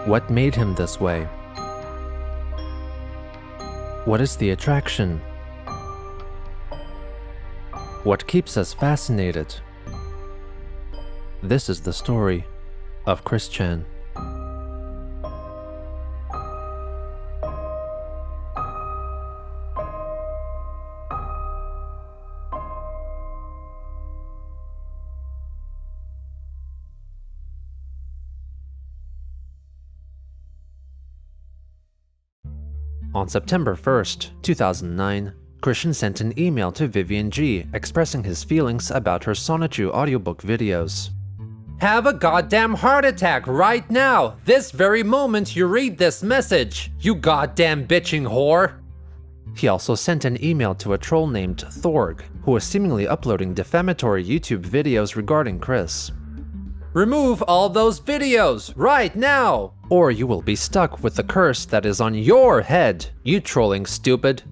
What made him this way? What is the attraction? What keeps us fascinated? This is the story of Chris Chan. On September 1st, 2009, Christian sent an email to Vivian Gee expressing his feelings about her Sonichu audiobook videos. Have a goddamn heart attack right now! This very moment you read this message, you goddamn bitching whore! He also sent an email to a troll named Thorg, who was seemingly uploading defamatory YouTube videos regarding Chris. Remove all those videos, right now! Or you will be stuck with the curse that is on your head, you trolling stupid.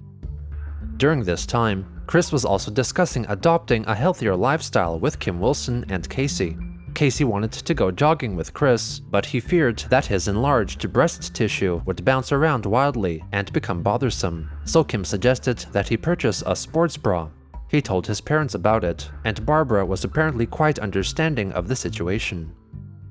During this time, Chris was also discussing adopting a healthier lifestyle with Kim Wilson and Kacey. Kacey wanted to go jogging with Chris, but he feared that his enlarged breast tissue would bounce around wildly and become bothersome, so Kim suggested that he purchase a sports bra. He told his parents about it, and Barbara was apparently quite understanding of the situation.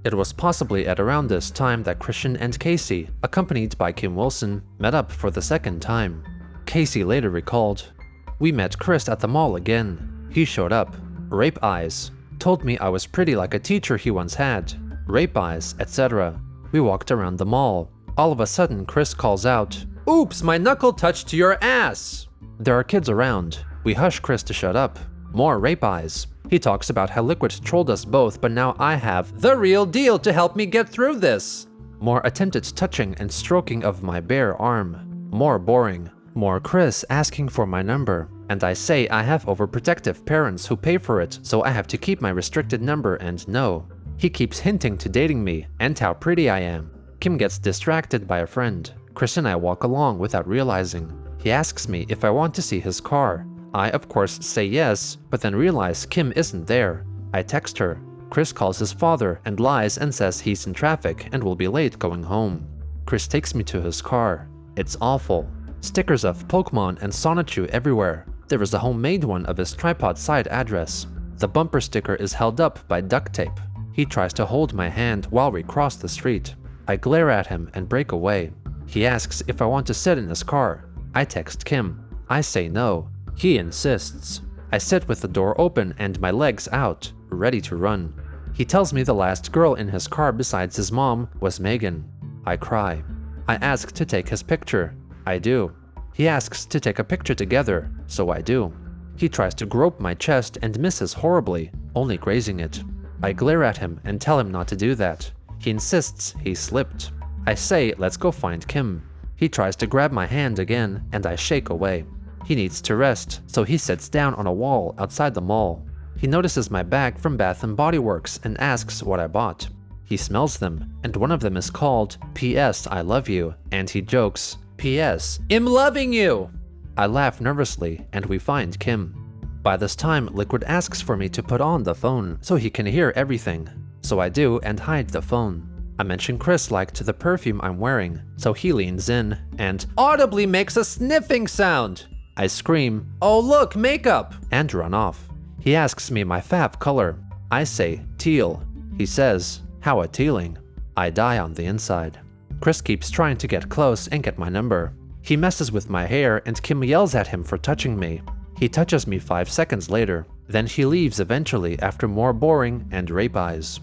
It was possibly at around this time that Christian and Kacey, accompanied by Kim Wilson, met up for the second time. Kacey later recalled, "We met Chris at the mall again. He showed up. Rape eyes. Told me I was pretty like a teacher he once had. Rape eyes, etc. We walked around the mall. All of a sudden, Chris calls out, 'Oops, my knuckle touched your ass!' There are kids around. We hush Chris to shut up. More rape eyes. He talks about how Liquid trolled us both, but now I have the real deal to help me get through this. More attempted touching and stroking of my bare arm. More boring. More Chris asking for my number. And I say I have overprotective parents who pay for it, so I have to keep my restricted number and no. He keeps hinting to dating me and how pretty I am. Kim gets distracted by a friend. Chris and I walk along without realizing. He asks me if I want to see his car. I, of course, say yes, but then realize Kim isn't there. I text her. Chris calls his father and lies and says he's in traffic and will be late going home. Chris takes me to his car. It's awful. Stickers of Pokemon and Sonichu everywhere. There is a homemade one of his tripod side address. The bumper sticker is held up by duct tape. He tries to hold my hand while we cross the street. I glare at him and break away. He asks if I want to sit in his car. I text Kim. I say no. He insists. I sit with the door open and my legs out, ready to run. He tells me the last girl in his car besides his mom was Megan. I cry. I ask to take his picture. I do. He asks to take a picture together, so I do. He tries to grope my chest and misses horribly, only grazing it. I glare at him and tell him not to do that. He insists he slipped. I say let's go find Kim. He tries to grab my hand again and I shake away. He needs to rest, so he sits down on a wall outside the mall. He notices my bag from Bath & Body Works and asks what I bought. He smells them, and one of them is called P.S. I Love You, and he jokes, P.S. I'm loving you! I laugh nervously, and we find Kim. By this time, Liquid asks for me to put on the phone so he can hear everything. So I do and hide the phone. I mention Chris liked the perfume I'm wearing, so he leans in and audibly makes a sniffing sound. I scream, "Oh look, makeup!" and run off. He asks me my fave color. I say teal. He says, how a tealing. I die on the inside. Chris keeps trying to get close and get my number. He messes with my hair and Kim yells at him for touching me. He touches me 5 seconds later. Then he leaves eventually after more boring and rape eyes.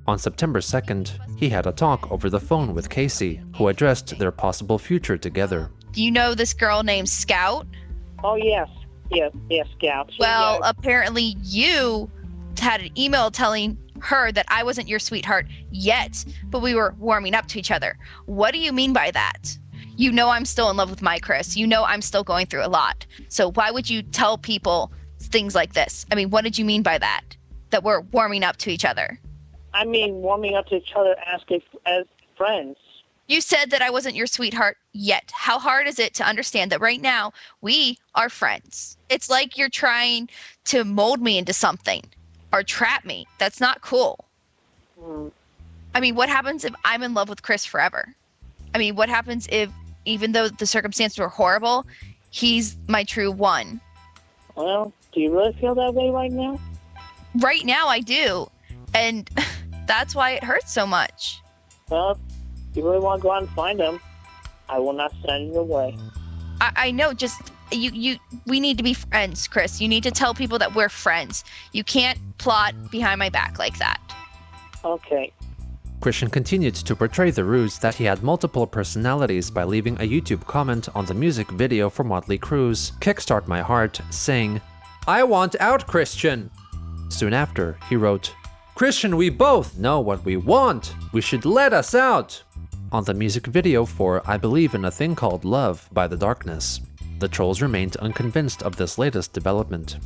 On September 2nd, he had a talk over the phone with Kacey, who addressed their possible future together. Do you know this girl named Scout? Oh, yes, Scout. Well, apparently you had an email telling her that I wasn't your sweetheart yet, but we were warming up to each other. What do you mean by that? You know I'm still in love with my Chris. You know I'm still going through a lot. So why would you tell people things like this? I mean, what did you mean by that? That we're warming up to each other? I mean, warming up to each other as friends. You said that I wasn't your sweetheart yet. How hard is it to understand that right now we are friends? It's like you're trying to mold me into something or trap me. That's not cool. I mean, what happens if I'm in love with Chris forever? I mean, what happens if, even though the circumstances were horrible, he's my true one? Well, do you really feel that way right now? Right now I do. And that's why it hurts so much. Well, if you really want to go out and find him, I will not stand in your way. I know, just we need to be friends, Chris. You need to tell people that we're friends. You can't plot behind my back like that. Okay. Christian continued to portray the ruse that he had multiple personalities by leaving a YouTube comment on the music video for Motley Crue's Kickstart My Heart, saying, I want out, Christian. Soon after, he wrote, Christian, we both know what we want. We should let us out. On the music video for I Believe in a Thing Called Love by The Darkness. The trolls remained unconvinced of this latest development.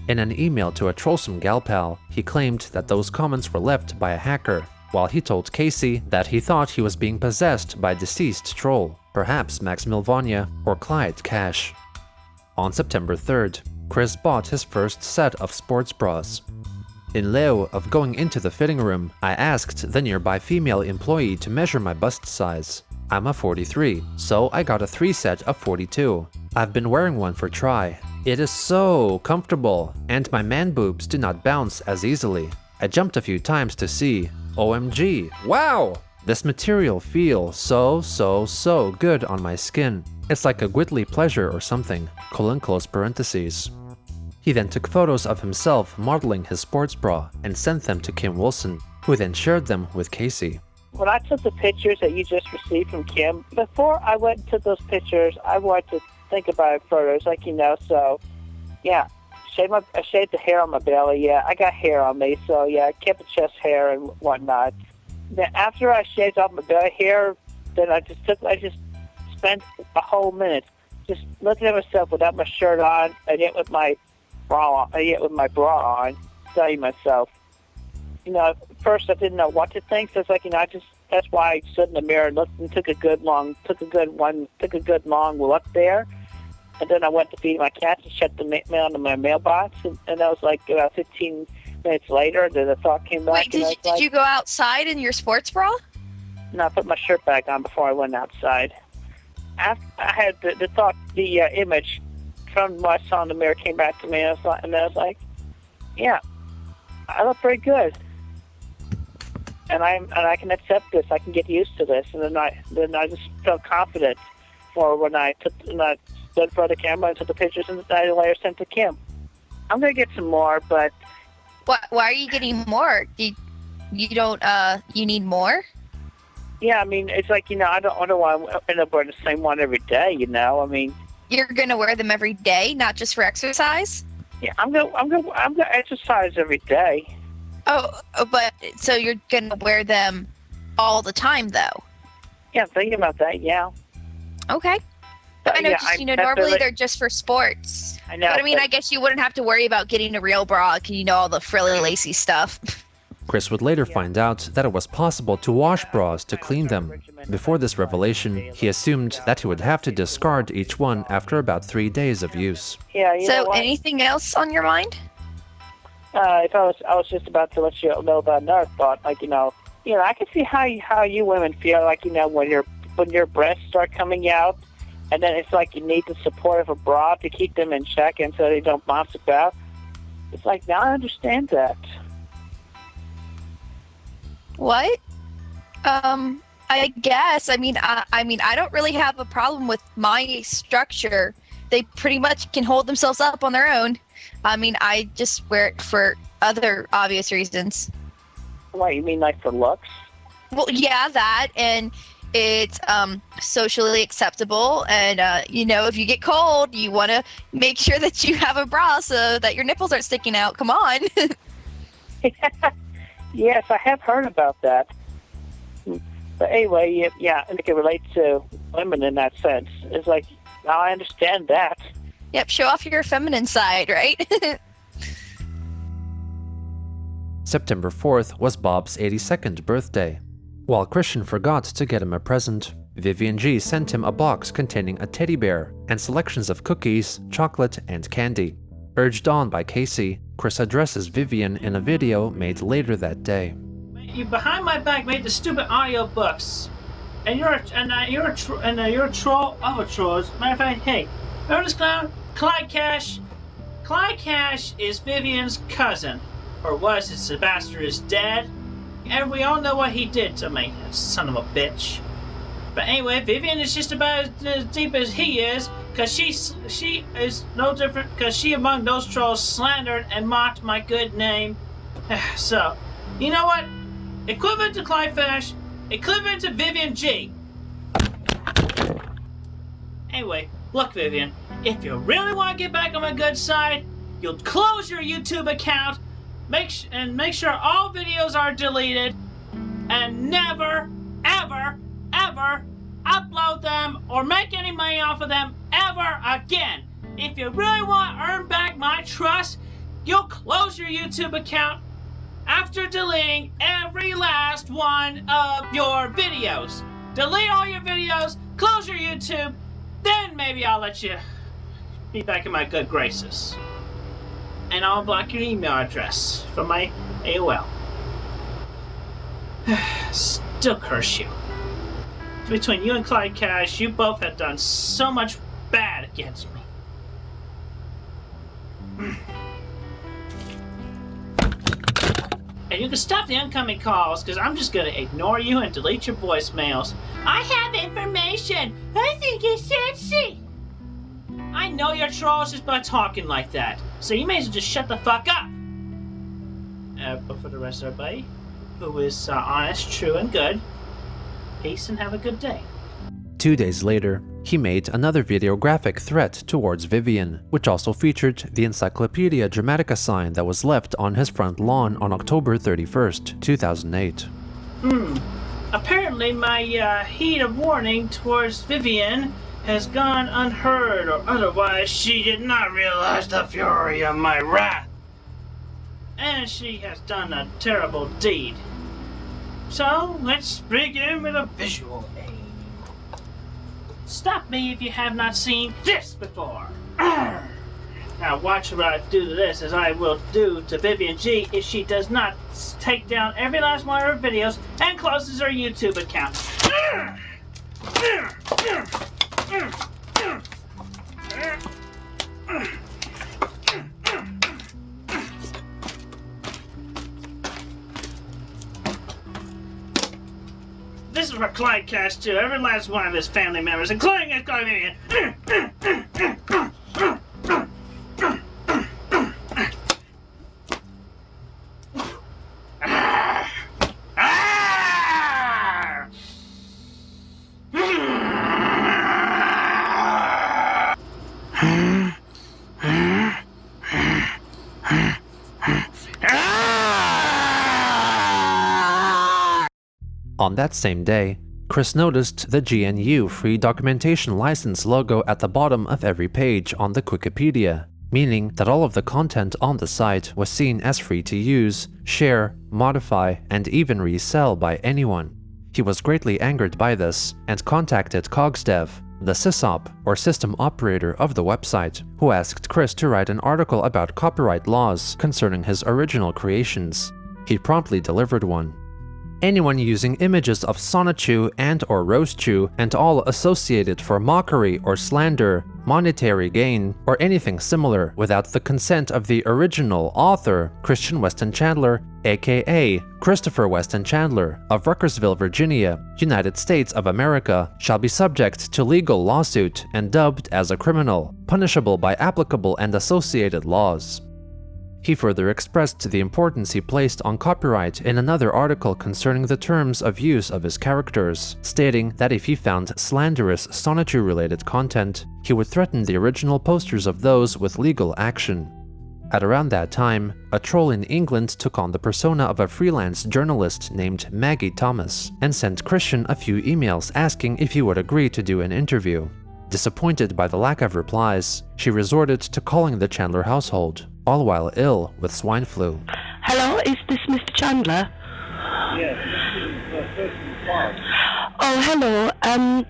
In an email to a trollsome gal pal, he claimed that those comments were left by a hacker, while he told Kacey that he thought he was being possessed by a deceased troll, perhaps Max Milvania or Clyde Cash. On September 3rd, Chris bought his first set of sports bras. In lieu of going into the fitting room, I asked the nearby female employee to measure my bust size. I'm a 43, so I got a 3-set of 42. I've been wearing one for try. It is so comfortable, and my man boobs do not bounce as easily. I jumped a few times to see. OMG, wow! This material feels so good on my skin. It's like a Gwitly pleasure or something, close parentheses. He then took photos of himself modeling his sports bra and sent them to Kim Wilson, who then shared them with Kacey. When I took the pictures that you just received from Kim, before I went and took those pictures, I wanted to think about photos, so, yeah. I shaved the hair on my belly, yeah. I got hair on me, so, yeah, I kept the chest hair and whatnot. Then after I shaved off my belly hair, then I just spent a whole minute just looking at myself without my shirt on, and yet with my bra on, studying myself. At first I didn't know what to think, so it's like, that's why I stood in the mirror and looked and took a good long look there. And then I went to feed my cats and shut the mail into my mailbox, and that was like about 15 minutes later. Then the thought came back. Wait, did you go outside in your sports bra? No, I put my shirt back on before I went outside. After I had the thought, the image from what I saw in the mirror came back to me, and I was like, yeah, I look very good, and I can accept this. I can get used to this, and then I just felt confident for when I stood for the camera and took the pictures and I later sent to Kim. I'm gonna get some more, but why are you getting more? You need more? Yeah, I mean, it's like, I don't want to end up wearing the same one every day. I mean, you're gonna wear them every day, not just for exercise? Yeah, I'm gonna exercise every day. Oh, but so you're gonna wear them all the time, though? Yeah, I'm thinking about that. Yeah. Okay. I know, yeah, normally they're just for sports. I know. But I mean, I guess you wouldn't have to worry about getting a real bra, all the frilly, lacy stuff. Chris would later find out that it was possible to wash bras to clean them. Before this revelation, he assumed that he would have to discard each one after about 3 days of use. Yeah. So, anything else on your mind? I was just about to let you know about another thought. Like, I can see how you women feel. Like, when your breasts start coming out, and then it's like you need the support of a bra to keep them in check and so they don't bounce about. It's like, now I understand that. What? I guess. I mean, I don't really have a problem with my structure. They pretty much can hold themselves up on their own. I mean, I just wear it for other obvious reasons. What, you mean like for looks? Well, yeah, that, and it's socially acceptable, and if you get cold, you want to make sure that you have a bra so that your nipples aren't sticking out. Come on. Yes, I have heard about that. But anyway, yeah, and it can relate to women in that sense. It's like, now I understand that. Yep, show off your feminine side, right? September 4th was Bob's 82nd birthday. While Christian forgot to get him a present, Vivian Gee sent him a box containing a teddy bear and selections of cookies, chocolate, and candy. Urged on by Kacey, Chris addresses Vivian in a video made later that day. You behind my back made the stupid audiobooks, and you're a troll of a troll. As a matter of fact, hey, remember this clown, Clyde Cash? Clyde Cash is Vivian's cousin, or was. His bastard is dead, and we all know what he did to me, son of a bitch. But anyway, Vivian is just about as deep as he is, because she is no different, because she among those trolls slandered and mocked my good name. So, you know what? Equivalent to Clyde Cash, equivalent to Vivian Gee. Anyway, look, Vivian, if you really want to get back on my good side, you'll close your YouTube account, make sure all videos are deleted, and never, ever, ever upload them or make any money off of them ever again. If you really want to earn back my trust, you'll close your YouTube account after deleting every last one of your videos. Delete all your videos, close your YouTube, then maybe I'll let you be back in my good graces. And I'll block your email address from my AOL. Still curse you. Between you and Clyde Cash, you both have done so much bad against me. And you can stop the incoming calls, because I'm just going to ignore you and delete your voicemails. I have information. I think it's sexy. I know you're trolls just by talking like that, so you may as well just shut the fuck up. But for the rest of everybody who is honest, true, and good, peace and have a good day. 2 days later, he made another videographic threat towards Vivian, which also featured the Encyclopedia Dramatica sign that was left on his front lawn on October 31st, 2008. Apparently my heat of warning towards Vivian has gone unheard, or otherwise she did not realize the fury of my wrath. And she has done a terrible deed. So, let's begin with a visual aid. Stop me if you have not seen this before. Now watch what I do to this, as I will do to Vivian Gee if she does not take down every last one of her videos and closes her YouTube account. This is for Clyde Cash too, every last one of his family members, including his Vivian. On that same day, Chris noticed the GNU Free Documentation License logo at the bottom of every page on the Wikipedia, meaning that all of the content on the site was seen as free to use, share, modify, and even resell by anyone. He was greatly angered by this and contacted CogsDev, the sysop or system operator of the website, who asked Chris to write an article about copyright laws concerning his original creations. He promptly delivered one. Anyone using images of Sonichu and or Rosechu and all associated for mockery or slander, monetary gain, or anything similar without the consent of the original author, Christian Weston Chandler, aka Christopher Weston Chandler, of Ruckersville, Virginia, United States of America, shall be subject to legal lawsuit and dubbed as a criminal, punishable by applicable and associated laws. He further expressed the importance he placed on copyright in another article concerning the terms of use of his characters, stating that if he found slanderous Sonichu-related content, he would threaten the original posters of those with legal action. At around that time, a troll in England took on the persona of a freelance journalist named Maggie Thomas and sent Christian a few emails asking if he would agree to do an interview. Disappointed by the lack of replies, she resorted to calling the Chandler household, all while ill with swine flu. Hello, is this Mr. Chandler? Yes, this is Oh, hello. I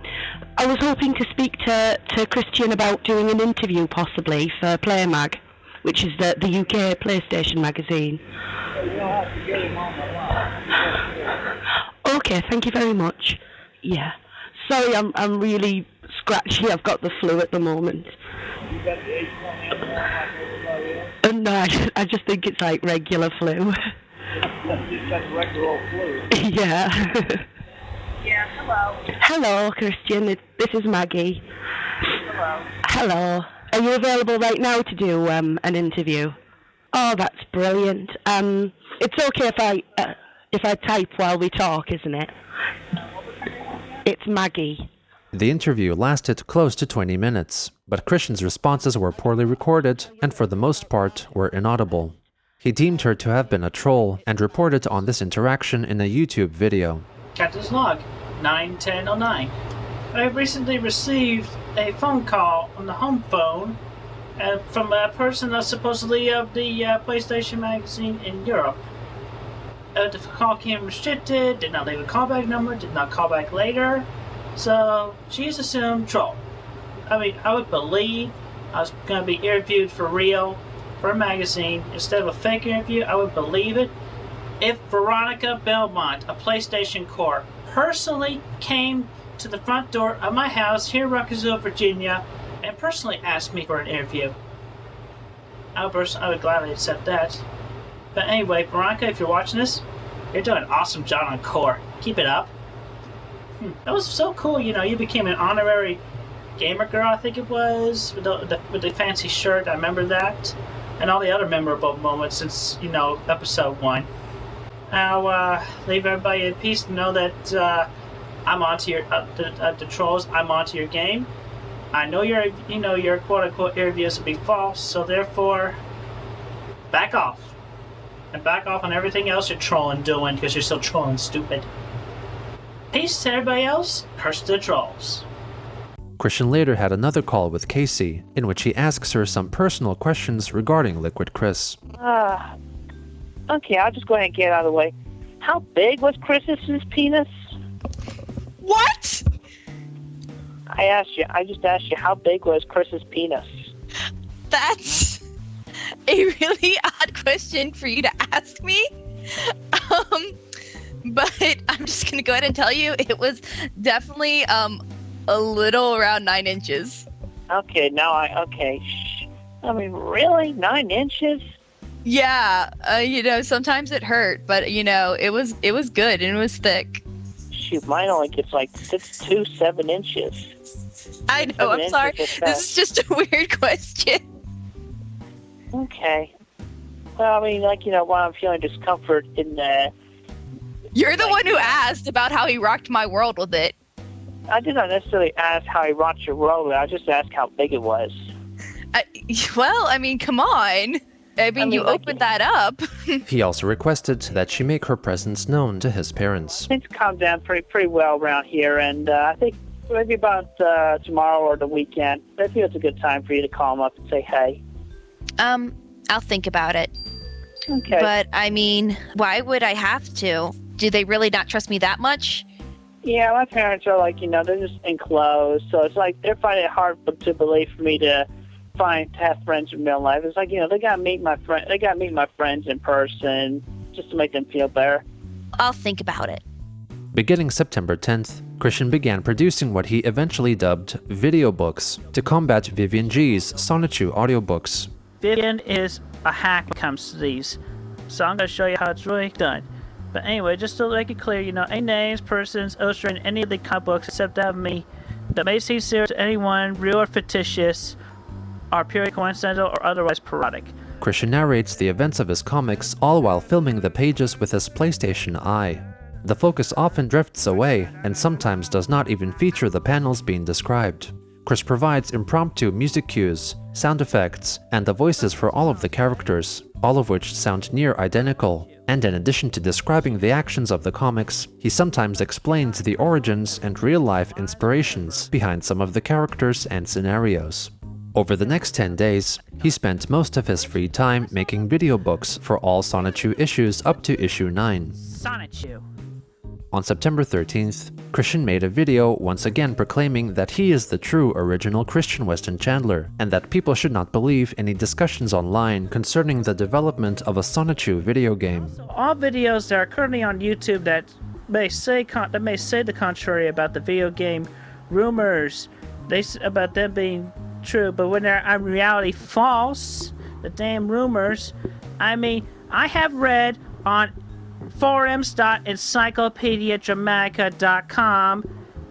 was hoping to speak to Christian about doing an interview, possibly, for PlayMag, which is the UK PlayStation magazine. You'll have to get him on the line. Okay, thank you very much. Yeah. Sorry, I'm really scratchy. I've got the flu at the moment. You got the H1N1 like everybody else? No, I just think it's like regular flu. Just got the regular old flu. Yeah. Yeah, hello. Hello, Christian. This is Maggie. Hello. Hello. Are you available right now to do an interview? Oh, that's brilliant. It's okay if I type while we talk, isn't it? It's Maggie. The interview lasted close to 20 minutes, but Christian's responses were poorly recorded and for the most part were inaudible. He deemed her to have been a troll and reported on this interaction in a YouTube video. Captain's log, 9:10:09. I have recently received a phone call on the home phone from a person that's supposedly of the PlayStation magazine in Europe. The call came restricted, did not leave a callback number, did not call back later, so she's assumed troll. I mean, I would believe I was going to be interviewed for real for a magazine instead of a fake interview. I would believe it if Veronica Belmont, a PlayStation core, personally came to the front door of my house here in Ruckersville, Virginia, and personally asked me for an interview. I would gladly accept that. But anyway, Veronica, if you're watching this, you're doing an awesome job on core. Keep it up. That was so cool, you know, you became an honorary gamer girl, I think it was, with the fancy shirt. I remember that. And all the other memorable moments since, you know, episode 1. I'll leave everybody in peace to know that I'm onto your the trolls. I'm onto your game. I know your quote-unquote interviews will be false, so therefore, back off. And back off on everything else you're trolling doing, because you're still trolling stupid. Peace to everybody else. Curse to the trolls. Christian later had another call with Kacey, in which he asks her some personal questions regarding Liquid Chris. Okay, I'll just go ahead and get it out of the way. How big was Chris's penis? What? I just asked you, how big was Chris's penis? That's a really odd question for you to ask me. But I'm just gonna go ahead and tell you it was definitely a little around 9 inches. Okay, I mean, really? 9 inches? Yeah, you know, sometimes it hurt, but you know, it was good and it was thick. Shoot, mine only gets like 6 to 7 inches. I know, I'm sorry. This is just a weird question. Okay. Well, I mean, like, you know, while I'm feeling discomfort in the... You're the one who asked about how he rocked my world with it. I did not necessarily ask how he rocked your world, I just asked how big it was. Well, I mean, come on. I mean, you opened that up. He also requested that she make her presence known to his parents. Things calm down pretty well around here, and I think maybe about tomorrow or the weekend, I feel it's a good time for you to call him up and say hey. I'll think about it. Okay. But, I mean, why would I have to? Do they really not trust me that much? Yeah, my parents are like, you know, they're just enclosed, so it's like they're finding it hard to believe for me to have friends in real life. It's like, you know, they gotta meet my friends in person just to make them feel better. I'll think about it. Beginning September 10th, Christian began producing what he eventually dubbed video books to combat Vivian Gee's Sonichu audiobooks. Vivian is a hack when it comes to these, so I'm gonna show you how it's really done. But anyway, just to make it clear, you know, any names, persons illustrating any of the comic books except that of me that may seem serious to anyone, real or fictitious, are purely coincidental or otherwise parodic. Christian narrates the events of his comics all while filming the pages with his PlayStation Eye. The focus often drifts away and sometimes does not even feature the panels being described. Chris provides impromptu music cues, sound effects, and the voices for all of the characters, all of which sound near identical. And in addition to describing the actions of the comics, he sometimes explains the origins and real-life inspirations behind some of the characters and scenarios. Over the next 10 days, he spent most of his free time making video books for all Sonichu issues up to issue 9. Sonichu. On September 13th, Christian made a video once again proclaiming that he is the true original Christian Weston Chandler, and that people should not believe any discussions online concerning the development of a Sonichu video game. All videos that are currently on YouTube that may say the contrary about the video game rumors, about them being true, but when they're in reality false, the damn rumors. I mean, I have read on forums.encyclopediadramatica.com.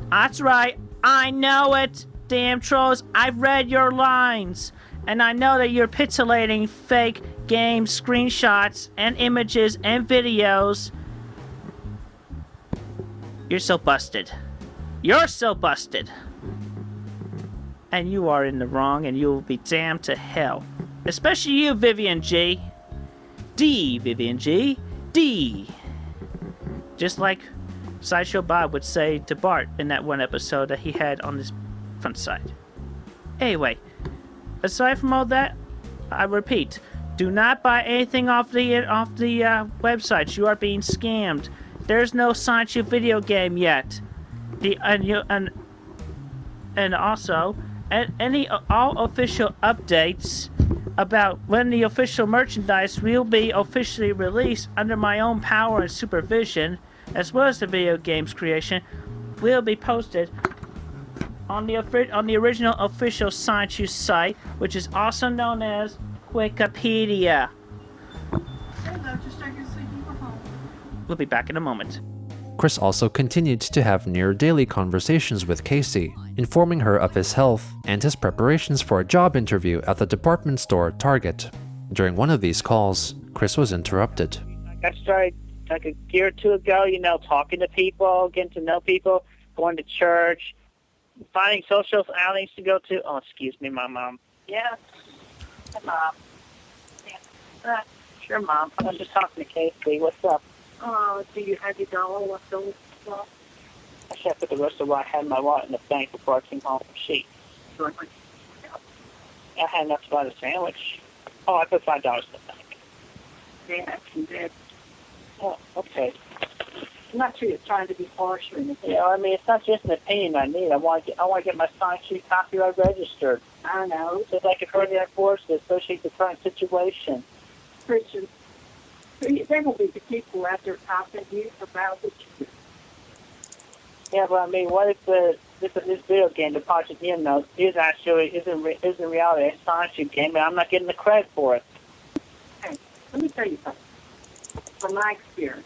That's right, I know it, damn trolls. I've read your lines, and I know that you're pixelating fake game screenshots and images and videos. You're so busted. You're so busted. And you are in the wrong, and you will be damned to hell. Especially you, Vivian Gee. Vivian Gee. D. Just like Sideshow Bob would say to Bart in that one episode that he had on his front side. Anyway, aside from all that, I repeat, do not buy anything off the websites. You are being scammed. There's no Sonichu video game yet. And also, all official updates about when the official merchandise will be officially released under my own power and supervision, as well as the video game's creation, will be posted on the original official Sonichu site, which is also known as Wikipedia. We'll be back in a moment. Chris also continued to have near-daily conversations with Kacey, informing her of his health and his preparations for a job interview at the department store Target. During one of these calls, Chris was interrupted. I started like a year or two ago, talking to people, getting to know people, going to church, finding social outings to go to. Oh, excuse me, my mom. Yeah. Hi, Mom. Yeah. Sure, Mom. I was just talking to Kacey. What's up? Do you have your dollar left over? I should have put the rest of what I had in my wallet in the bank before I came home from sheet. I had enough to buy the sandwich. Oh, I put $5 in the bank. Yeah, you did. Oh, okay. I'm not sure you're trying to be harsh or anything. It's not just an opinion I need. I want to get my Sonichu copyright registered. I know. So that I can further enforce to associate the current situation. Christian, there will be the people out there talking to you about what you do. Yeah, but what if this video game, the Project is in reality a Sonichu game, and I'm not getting the credit for it? Hey, let me tell you something. From my experience,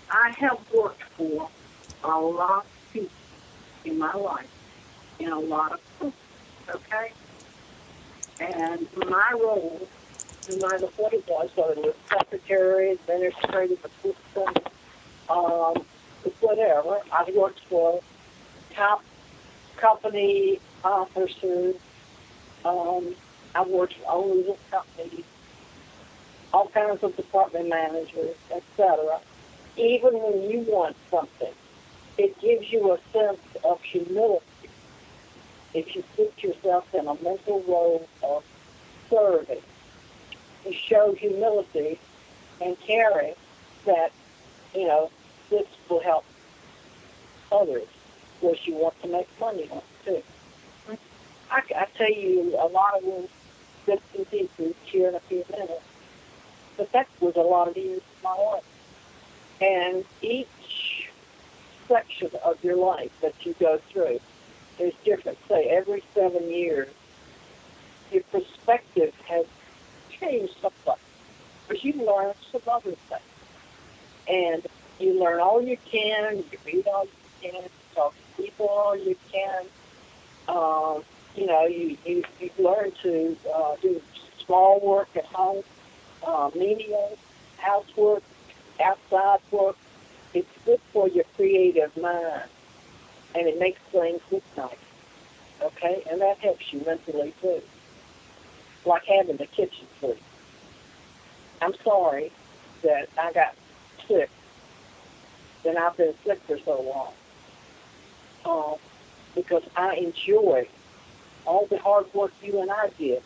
I have worked for a lot of people in my life, in a lot of groups, okay? And my role, no matter what it was, whether it was secretary, administrative assistant, whatever, I worked for top company officers, I worked for owners of companies, all kinds of department managers, etc. Even when you want something, it gives you a sense of humility if you put yourself in a mental role of serving. You show humility and caring that, this will help others, which you want to make money on, too. I tell you a lot of them bits and pieces here in a few minutes, but that was a lot of years of my life. And each section of your life that you go through is different. Say, every 7 years, your perspective has changed somewhat, but you learn some other things. And you learn all you can, you read all you can, talk to people all you can. You learn to do small work at home, menial, housework, outside work. It's good for your creative mind, and it makes things look nice, okay? And that helps you mentally, too, like having the kitchen free. I'm sorry that I got sick, and I've been sick for so long, because I enjoy all the hard work you and I did,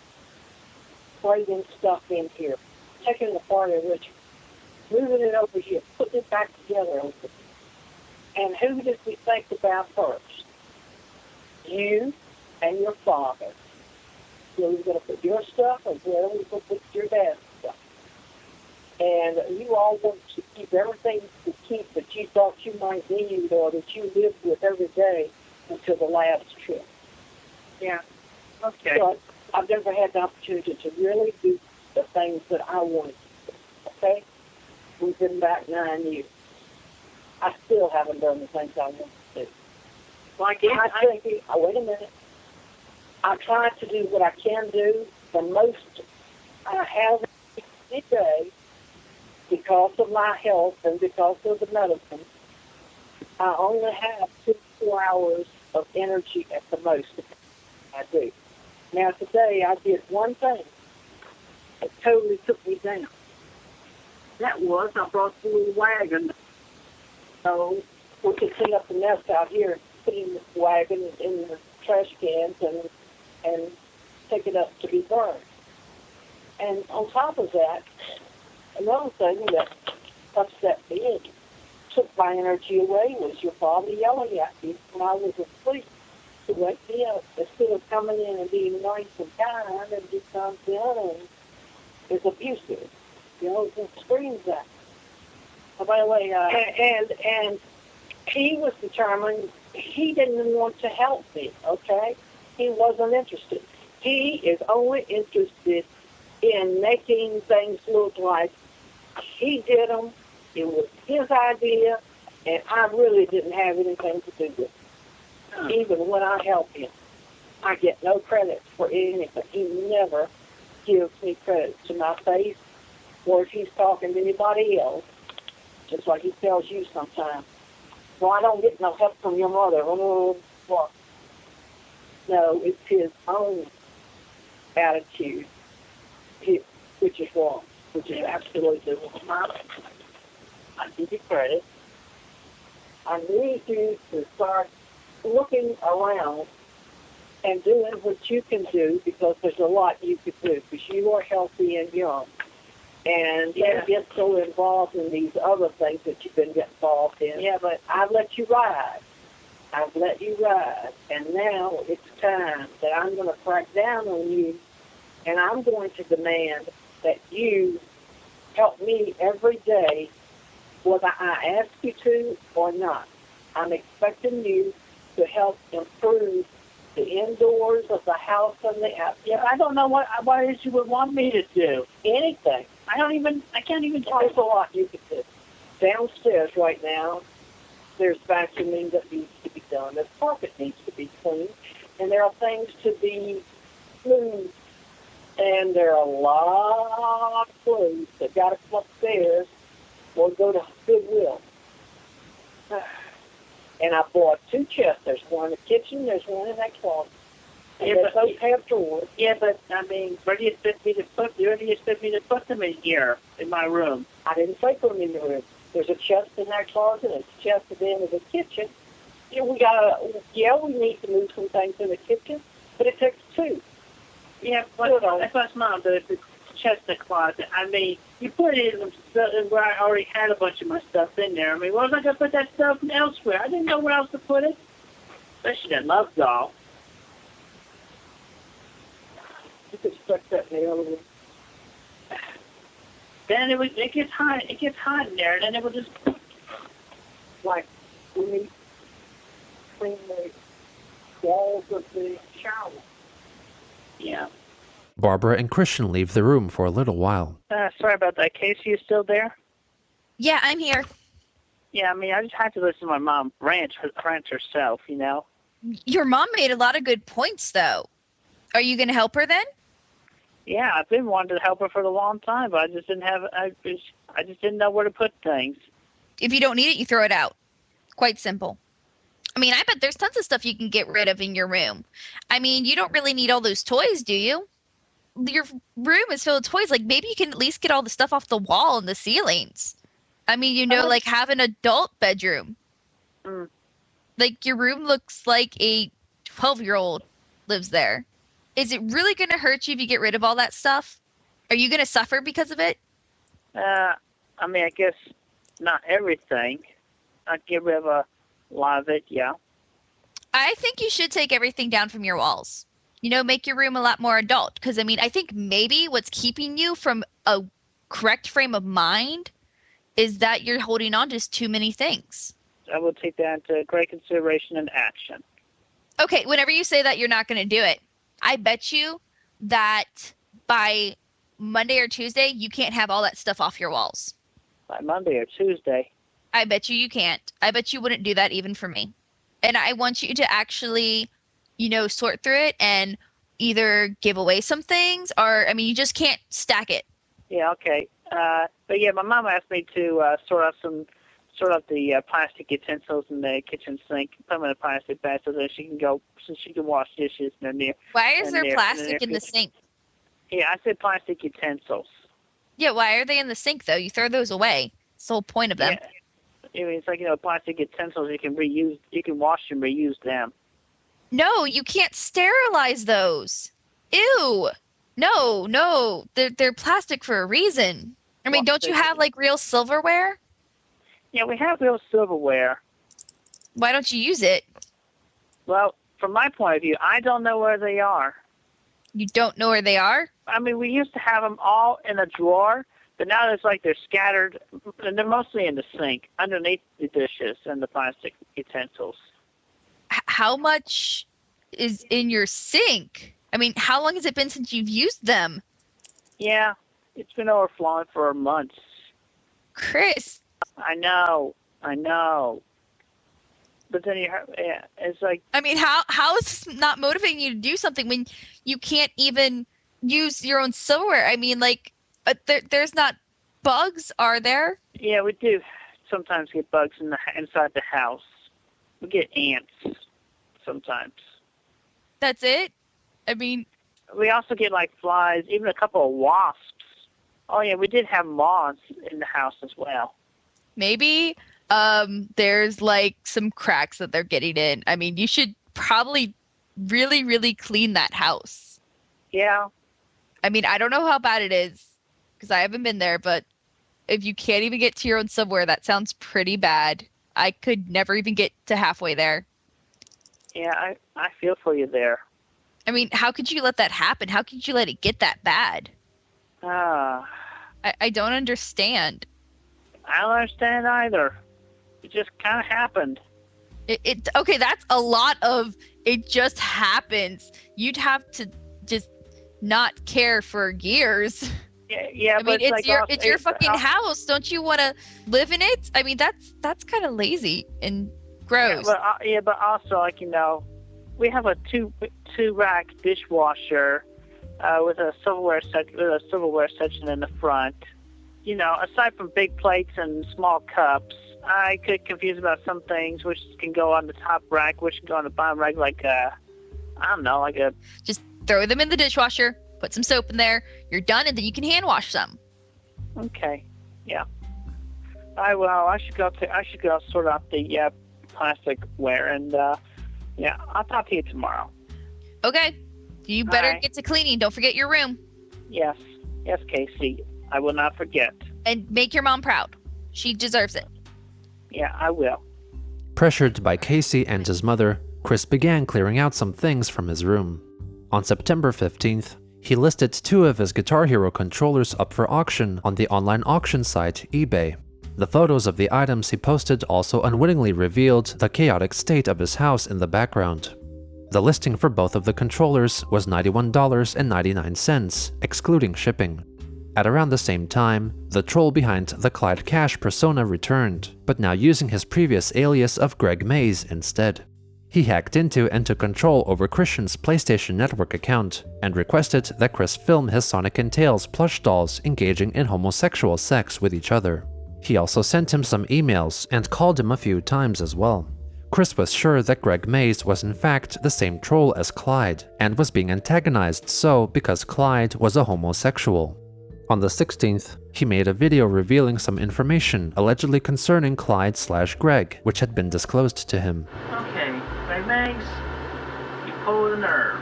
bringing stuff in here, taking the part of Richard, moving it over here, putting it back together over here. And who did we think about first? You and your father. Where we going to put your stuff and where we going to put your dad's stuff. And you all want to keep everything to keep that you thought you might need or that you lived with every day until the last trip. Yeah. Okay. But I've never had the opportunity to really do the things that I wanted to do. Okay? We've been back 9 years. I still haven't done the things I want to do. Well, I guess wait a minute. I try to do what I can do. The most I have every day, because of my health and because of the medicine, I only have 4 hours of energy at the most. I do. Now today I did one thing that totally took me down. That was I brought the little wagon. So we could clean up the mess out here, put in the wagon in the trash cans and take it up to be burned. And on top of that, another thing that upset me and took my energy away was your father yelling at me when I was asleep to wake me up. Instead of coming in and being nice and kind, and he comes in and is abusive. You know, and screams at me. Oh, by the way, and he was determined he didn't want to help me, okay? He wasn't interested. He is only interested in making things look like he did them. It was his idea, and I really didn't have anything to do with it. Even when I help him, I get no credit for anything. He never gives me credit to my face, or if he's talking to anybody else, just like he tells you sometimes. Well, I don't get no help from your mother. Oh, what? No, it's his own attitude, which is wrong, which is absolutely wrong. I give you credit. I need you to start looking around and doing what you can do, because there's a lot you could do, because you are healthy and young. And don't get so involved in these other things that you've been getting involved in. Yeah, but I've let you ride. I've let you ride. And now it's time that I'm going to crack down on you, and I'm going to demand that you help me every day, whether I ask you to or not. I'm expecting you to help improve the indoors of the house and the outside. Yeah, I don't know what it is you would want me to do. Anything. I can't even There's a lot you could do. Downstairs right now, there's vacuuming that needs to be done. The carpet needs to be cleaned. And there are things to be moved. And there are a lot of clothes that got to come upstairs or go to Goodwill. And I bought 2 chests. There's one in the kitchen, there's one in that closet. And they both have drawers. Yeah, but I mean, where do you expect me to put them in here in my room? I didn't say put them in the room. There's a chest in that closet, and a chest at the end of the kitchen. You know, we need to move some things in the kitchen, but it takes 2. Yeah, but that's what's mom, the chest in the closet. I mean, you put it in where I already had a bunch of my stuff in there. I mean, where was I going to put that stuff elsewhere? I didn't know where else to put it. Especially that love doll. You could stick that in the other room. Then it gets hot. It gets hot in there, and then it will just like we need to clean the walls of the shower. Yeah. Barbara and Christian leave the room for a little while. Sorry about that. Kacey, you still there? Yeah, I'm here. Yeah, I mean, I just had to listen to my mom rant herself, you know? Your mom made a lot of good points, though. Are you going to help her then? Yeah, I've been wanting to help her for a long time, but I just didn't know where to put things. If you don't need it, you throw it out. Quite simple. I mean, I bet there's tons of stuff you can get rid of in your room. I mean, you don't really need all those toys, do you? Your room is filled with toys. Like, maybe you can at least get all the stuff off the wall and the ceilings. I mean, like have an adult bedroom. Mm. Like, your room looks like a 12-year-old lives there. Is it really going to hurt you if you get rid of all that stuff? Are you going to suffer because of it? I mean, I guess not everything. I'd get rid of A lot of it, yeah. I think you should take everything down from your walls. You know, make your room a lot more adult. Because, I mean, I think maybe what's keeping you from a correct frame of mind is that you're holding on to too many things. I will take that into great consideration and action. Okay, whenever you say that you're not going to do it, I bet you that by Monday or Tuesday, you can't have all that stuff off your walls. By Monday or Tuesday? I bet you can't. I bet you wouldn't do that even for me. And I want you to actually, you know, sort through it and either give away some things or, I mean, you just can't stack it. Yeah, okay. But yeah, my mom asked me to sort out the plastic utensils in the kitchen sink, put them in a plastic bag so that she can wash dishes in there. Why is there plastic in the sink? Yeah, I said plastic utensils. Yeah, why are they in the sink though? You throw those away. It's the whole point of them. Yeah. I mean, it's like, you know, plastic utensils you can reuse, you can wash and reuse them. No, you can't sterilize those. Ew. No, they're plastic for a reason. I mean, don't you have like real silverware? Yeah, we have real silverware. Why don't you use it? Well, from my point of view, I don't know where they are. You don't know where they are? I mean, we used to have them all in a drawer, but now it's like they're scattered, and they're mostly in the sink, underneath the dishes and the plastic utensils. How much is in your sink? I mean, how long has it been since you've used them? Yeah, it's been overflowing for months. Chris. I know. But then it's like... I mean, how is this not motivating you to do something when you can't even use your own silverware? I mean, like, there's not bugs, are there? Yeah, we do sometimes get bugs inside the house. We get ants sometimes. That's it? I mean... We also get, like, flies, even a couple of wasps. Oh, yeah, we did have moths in the house as well. Maybe there's, like, some cracks that they're getting in. I mean, you should probably really, really clean that house. Yeah. I mean, I don't know how bad it is, because I haven't been there, but if you can't even get to your own silverware, that sounds pretty bad. I could never even get to halfway there. Yeah, I feel for you there. I mean, how could you let that happen? How could you let it get that bad? I don't understand. I don't understand either. It just kind of happened. Okay, that's a lot of it just happens. You'd have to just not care for years. Yeah, I mean, it's your fucking house. Don't you want to live in it? I mean, that's kind of lazy and gross. But also, like, you know, we have a two rack dishwasher with a silverware section in the front. You know, aside from big plates and small cups, I get confused about some things which can go on the top rack, which can go on the bottom rack, Just throw them in the dishwasher, put some soap in there, you're done, and then you can hand wash them. Okay, yeah. I should go sort out the plastic ware, and yeah, I'll talk to you tomorrow. Okay, you better get to cleaning. Don't forget your room. Yes, Kacey. I will not forget. And make your mom proud. She deserves it. Yeah, I will. Pressured by Kacey and his mother, Chris began clearing out some things from his room. On September 15th, he listed 2 of his Guitar Hero controllers up for auction on the online auction site eBay. The photos of the items he posted also unwittingly revealed the chaotic state of his house in the background. The listing for both of the controllers was $91.99, excluding shipping. At around the same time, the troll behind the Clyde Cash persona returned, but now using his previous alias of Greg Mays instead. He hacked into and took control over Christian's PlayStation Network account and requested that Chris film his Sonic and Tails plush dolls engaging in homosexual sex with each other. He also sent him some emails and called him a few times as well. Chris was sure that Greg Mays was in fact the same troll as Clyde and was being antagonized so because Clyde was a homosexual. On the 16th, he made a video revealing some information allegedly concerning Clyde/Greg, which had been disclosed to him. Okay, Greg Meggs, you pulled a nerve.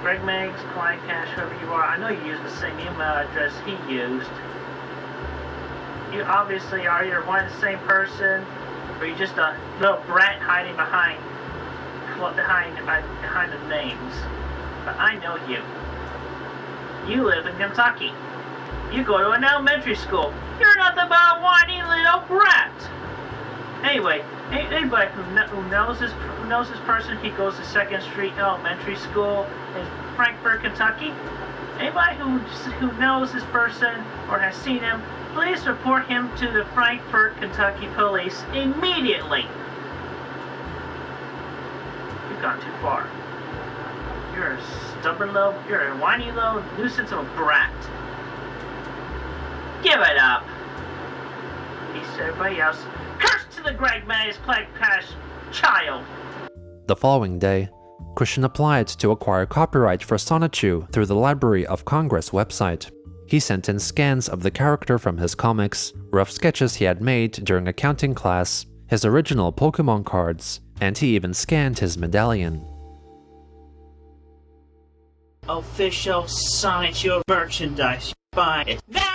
Greg Meggs, Clyde Cash, whoever you are, I know you used the same email address he used. You obviously are either one and the same person, Or you're just a little brat hiding behind the names. But I know you. You live in Kentucky. You go to an elementary school. You're nothing but a whiny little brat. Anyway, anybody who knows this person, he goes to 2nd Street Elementary School in Frankfort, Kentucky. Anybody who knows this person or has seen him, please report him to the Frankfort, Kentucky police immediately. You've gone too far. You're a whiny little nuisance of a brat. Give it up. He said everybody else. Curse to the Greg Mays plague past child. The following day, Christian applied to acquire copyright for Sonichu through the Library of Congress website. He sent in scans of the character from his comics, rough sketches he had made during accounting class, his original Pokemon cards, and he even scanned his medallion. Official Sonichu merchandise. Buy it now!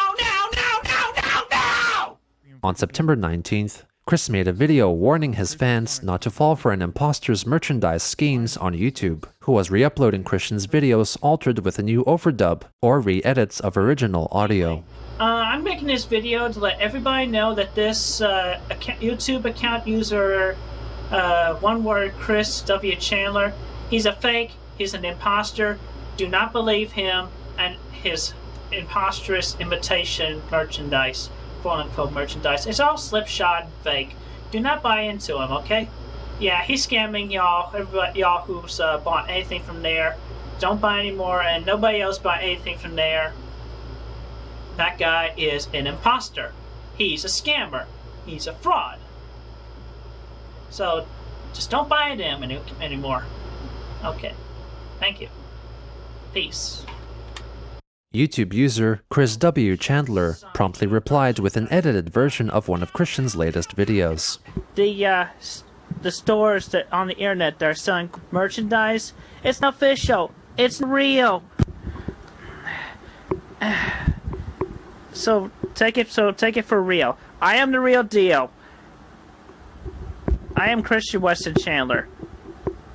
On September 19th, Chris made a video warning his fans not to fall for an imposter's merchandise schemes on YouTube, who was re-uploading Christian's videos altered with a new overdub or re-edits of original audio. I'm making this video to let everybody know that this YouTube account user, one word Chris W. Chandler, he's a fake, he's an imposter. Do not believe him and his imposterous imitation merchandise. Quote-unquote merchandise. It's all slipshod and fake. Do not buy into him, okay? Yeah, he's scamming y'all. Everybody, y'all who's bought anything from there. Don't buy anymore, and nobody else buy anything from there. That guy is an imposter. He's a scammer. He's a fraud. So, just don't buy into him anymore. Okay. Thank you. Peace. YouTube user Chris W. Chandler promptly replied with an edited version of one of Christian's latest videos. The stores that on the internet that are selling merchandise, it's not official. It's real. So take it for real. I am the real deal. I am Christian Weston Chandler,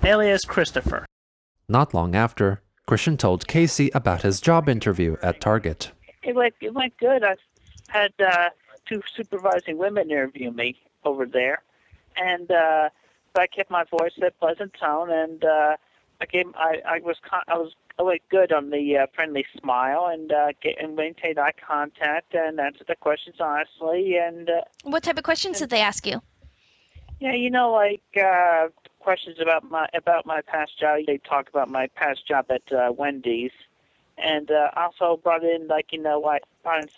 alias Christopher. Not long after, Christian told Kacey about his job interview at Target. It went good. I had 2 supervising women interview me over there, and I kept my voice at pleasant tone, and I was good on the friendly smile, and maintained eye contact, and answered the questions honestly. And What type of questions did they ask you? Yeah, questions about my past job. They talk about my past job at Wendy's, and also brought in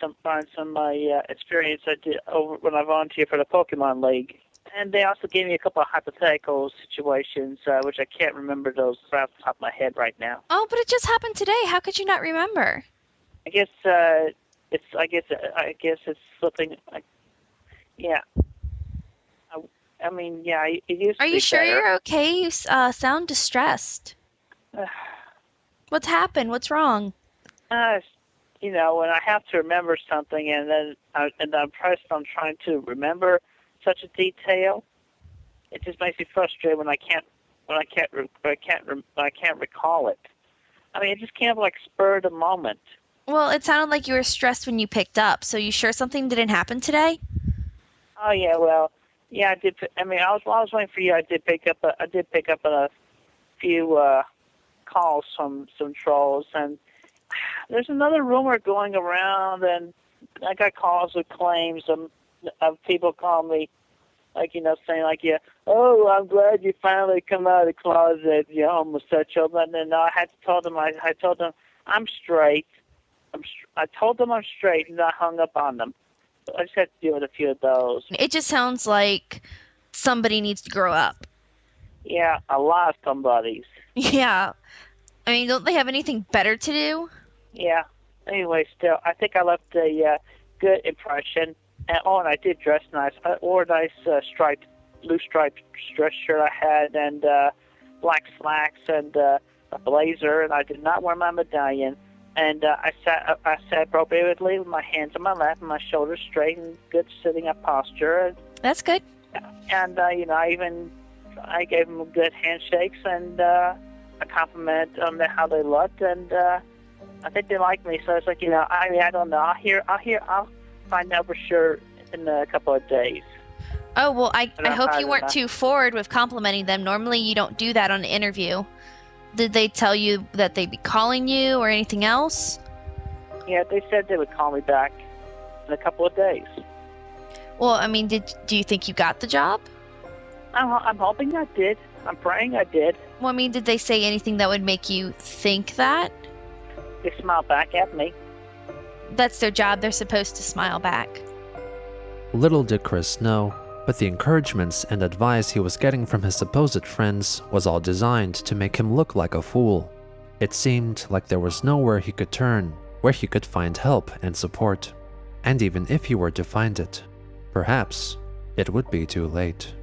some of my experience I did over when I volunteered for the Pokemon League. And they also gave me a couple of hypothetical situations, which I can't remember those off the top of my head right now. Oh, but it just happened today. How could you not remember? I guess it's slipping. Yeah. I mean, yeah, it used to Are be you sure better. you're okay? You sound distressed. What's happened? What's wrong? When I have to remember something, and then I'm pressed on trying to remember such a detail, it just makes me frustrated when I can't recall it. I mean, it just came up like spur of the moment. Well, it sounded like you were stressed when you picked up. So you sure something didn't happen today? Oh yeah, well. Yeah, I did. I mean, while I was waiting for you, I did pick up a few calls from some trolls, and there's another rumor going around, and I got calls with claims of people calling me, saying yeah, oh, I'm glad you finally come out of the closet, you're homosexual. But then I had to tell them I'm straight. I told them I'm straight, and I hung up on them. I just had to deal with a few of those. It just sounds like somebody needs to grow up. Yeah, a lot of somebodies. Yeah. I mean, don't they have anything better to do? Yeah. Anyway, still, I think I left a good impression. And I did dress nice. I wore a nice blue striped dress shirt I had, and black slacks, and a blazer, and I did not wear my medallion. And I sat appropriately with my hands on my lap and my shoulders straight and good sitting up posture. That's good. And I gave them good handshakes and a compliment on how they looked, and I think they liked me. So it's like, I don't know. I'll find out for sure in a couple of days. Oh, well, I hope you weren't enough. too forward with complimenting them. Normally, you don't do that on an interview. Did they tell you that they'd be calling you or anything else? Yeah, they said they would call me back in a couple of days. Well, I mean, do you think you got the job? I'm hoping I did. I'm praying I did. Well, I mean, did they say anything that would make you think that? They smiled back at me. That's their job. They're supposed to smile back. Little did Chris know, but the encouragements and advice he was getting from his supposed friends was all designed to make him look like a fool. It seemed like there was nowhere he could turn, where he could find help and support. And even if he were to find it, perhaps it would be too late.